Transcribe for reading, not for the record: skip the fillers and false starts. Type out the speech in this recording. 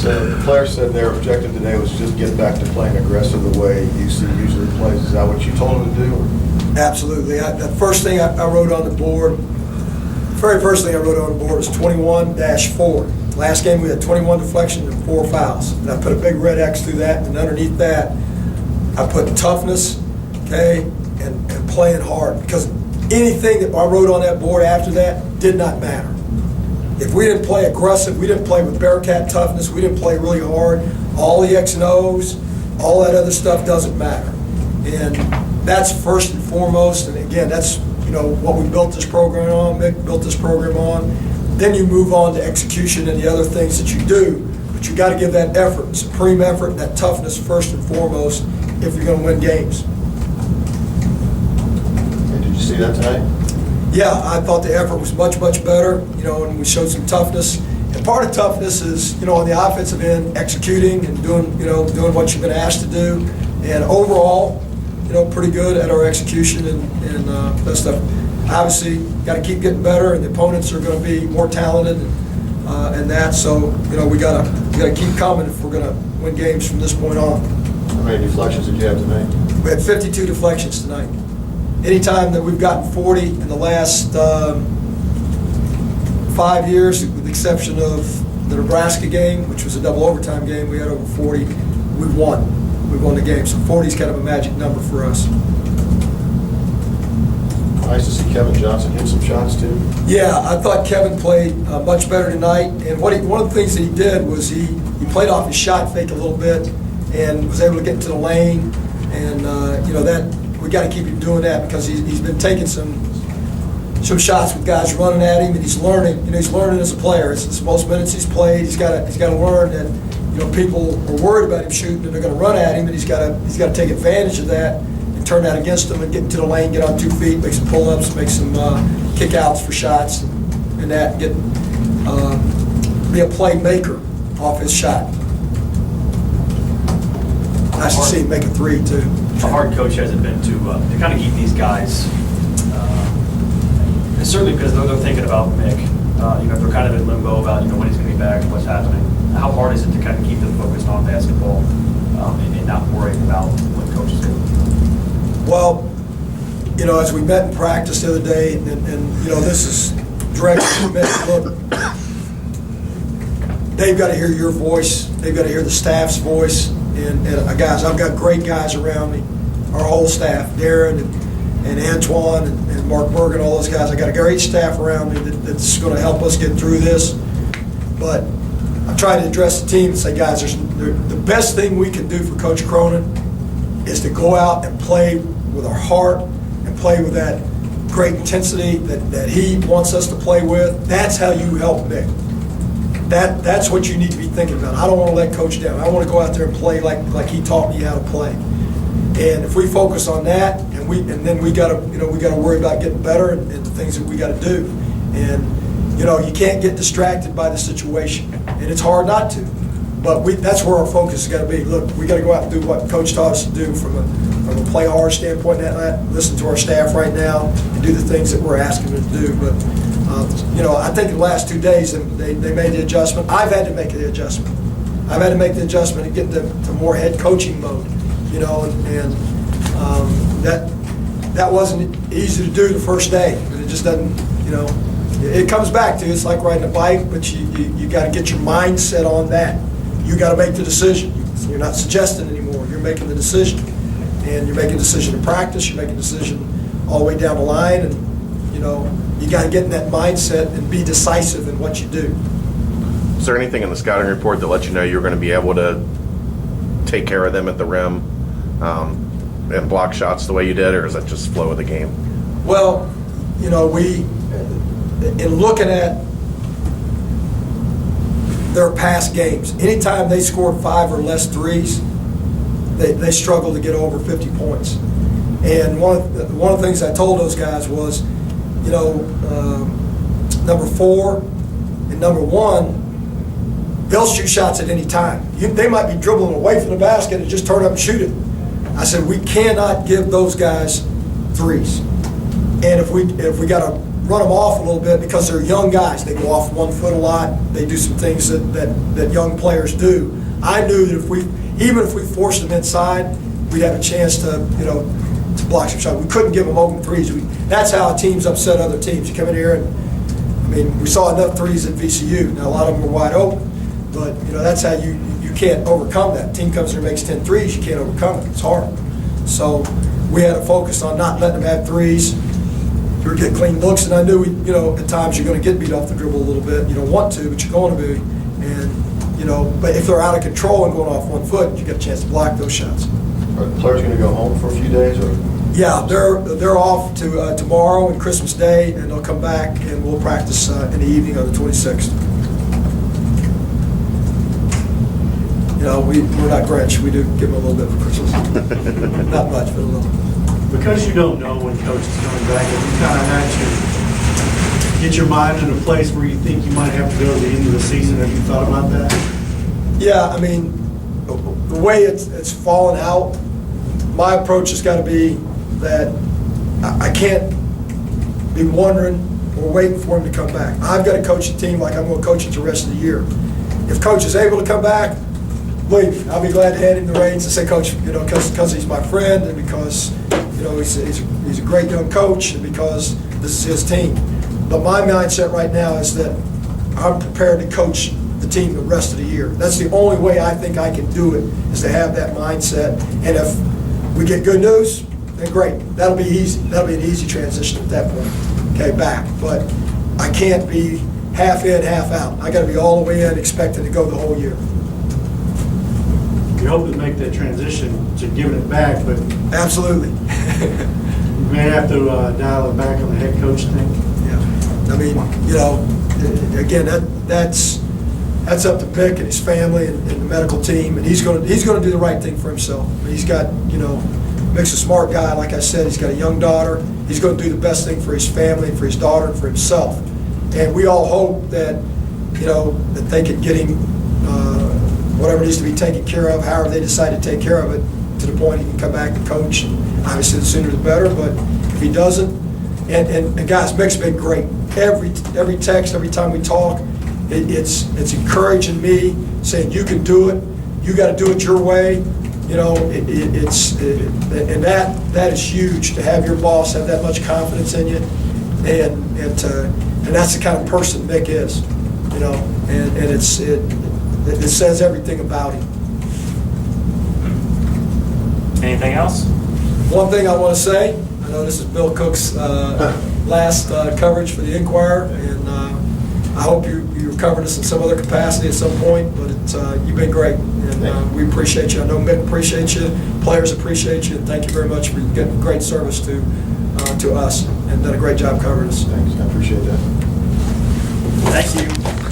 So the player said their objective today was just get back to playing aggressive the way UC usually plays. Is that what you told them to do? Or? Absolutely. The first thing I wrote on the board, very first thing I wrote on the board was 21-4. Last game we had 21 deflections and 4 fouls. And I put a big red X through that, and underneath that I put toughness, okay, and playing hard. Because anything that I wrote on that board after that did not matter. If we didn't play aggressive, we didn't play with Bearcat toughness, we didn't play really hard, all the X and O's, all that other stuff doesn't matter. And that's first and foremost, and again, that's what we built this program on, Mick built this program on. Then you move on to execution and the other things that you do, but you got to give that effort, supreme effort, and that toughness first and foremost if you're going to win games. And did you see that tonight? Yeah, I thought the effort was much, much better, and we showed some toughness. And part of toughness is, on the offensive end, executing and doing what you've been asked to do. And overall, pretty good at our execution and that stuff. Obviously, got to keep getting better, and the opponents are going to be more talented and that. So, we got to keep coming if we're going to win games from this point on. How many deflections did you have tonight? We had 52 deflections tonight. Anytime that we've gotten 40 in the last 5 years, with the exception of the Nebraska game, which was a double overtime game, we had over 40. We've won. We've won the game. So 40 is kind of a magic number for us. Nice to see Kevin Johnson hit some shots too. Yeah, I thought Kevin played much better tonight. And one of the things that he did was he played off his shot fake a little bit and was able to get into the lane. And that. We got to keep him doing that because he's been taking some shots with guys running at him, and he's learning. He's learning as a player. It's the most minutes he's played. He's got to learn that people are worried about him shooting and they're going to run at him, and he's got to take advantage of that and turn that against them and get into the lane, get on 2 feet, make some pull-ups, make some kick-outs for shots, and that get be a playmaker off his shot. Nice to see him make a 3 too. How hard coach has it been to kind of keep these guys, and certainly because they're thinking about Mick, they're kind of in limbo about when he's going to be back, what's happening. How hard is it to kind of keep them focused on basketball and not worrying about what coach is doing? Well, as we met in practice the other day, and this is directly to Mick, look, they've got to hear your voice, they've got to hear the staff's voice. And guys, I've got great guys around me, our whole staff, Darren and Antoine and Mark Bergen, all those guys. I got a great staff around me that's going to help us get through this. But I'm trying to address the team and say, guys, the best thing we can do for Coach Cronin is to go out and play with our heart and play with that great intensity that he wants us to play with. That's how you help Mick. That's what you need to be thinking about. I don't want to let Coach down. I want to go out there and play like he taught me how to play. And if we focus on that, and then we got to worry about getting better and the things that we got to do. And you can't get distracted by the situation, and it's hard not to. But that's where our focus has got to be. Look, we got to go out and do what Coach taught us to do from a play hard standpoint. Listen to our staff right now and do the things that we're asking them to do. But I think in the last 2 days they made the adjustment. I've had to make the adjustment. I've had to make the adjustment and get them to more head coaching mode. And that wasn't easy to do the first day. But it just doesn't. It comes back to it's like riding a bike, but you got to get your mindset on that. You got to make the decision. You're not suggesting anymore. You're making the decision, and you're making a decision in practice. You're making a decision all the way down the line, and you got to get in that mindset and be decisive in what you do. Is there anything in the scouting report that let you know you were going to be able to take care of them at the rim and block shots the way you did, or is that just flow of the game? Well, we, in looking at their past games, anytime they scored 5 or less threes, they struggled to get over 50 points. And one of the things I told those guys was, number 4 and number 1, they'll shoot shots at any time. They might be dribbling away from the basket and just turn up and shoot it. I said, we cannot give those guys threes. And if we got to run them off a little bit because they're young guys. They go off 1 foot a lot. They do some things that young players do. I knew that even if we forced them inside, we'd have a chance to block some shots. We couldn't give them open threes. That's how teams upset other teams. You come in here and, I mean, we saw enough threes at VCU. Now, a lot of them were wide open, but, that's how you can't overcome that. Team comes here and makes 10 threes, you can't overcome it. It's hard. So we had to focus on not letting them have threes. You were getting clean looks, and I knew, at times you're going to get beat off the dribble a little bit. You don't want to, but you're going to be. And, but if they're out of control and going off 1 foot, you get a chance to block those shots. Are the players going to go home for a few days, or? Yeah, they're off to tomorrow and Christmas Day, and they'll come back, and we'll practice in the evening on the 26th. We're not Grinch. We do give them a little bit for Christmas. Not much, but a little. Because you don't know when coach is coming back, have you kind of had to get your mind in a place where you think you might have to go to the end of the season? Have you thought about that? Yeah, I mean, the way it's fallen out, my approach has got to be that I can't be wondering or waiting for him to come back. I've got to coach the team like I'm going to coach it the rest of the year. If coach is able to come back, believe me, I'll be glad to hand him the reins and say, Coach, because he's my friend and because, he's a great young coach and because this is his team. But my mindset right now is that I'm prepared to coach the team the rest of the year. That's the only way I think I can do it, is to have that mindset. And if we get good news, then great. That'll be easy. That'll be an easy transition at that point. Okay, back. But I can't be half in, half out. I got to be all the way in, expecting to go the whole year. You hope to make that transition to giving it back, but Absolutely. you may have to dial it back on the head coach thing. Yeah. I mean, again, that's up to Mick and his family and the medical team, and he's going to do the right thing for himself. He's got, Mick's a smart guy. Like I said, he's got a young daughter. He's going to do the best thing for his family, for his daughter, and for himself. And we all hope that, that they can get him whatever needs to be taken care of, however they decide to take care of it, to the point he can come back and coach. And obviously, the sooner the better. But if he doesn't, and guys, Mick's been great. Every text, every time we talk, it's encouraging me, saying you can do it. You got to do it your way. And that is huge, to have your boss have that much confidence in you, and that's the kind of person Mick is. And it says everything about him. Anything else? One thing I want to say, I know this is Bill Cook's last coverage for the Inquirer, and I hope you covered us in some other capacity at some point, but you've been great, and we appreciate you. I know Mick appreciates you, players appreciate you, and thank you very much for getting great service to us, and done a great job covering us. Thanks, I appreciate that. Thank you.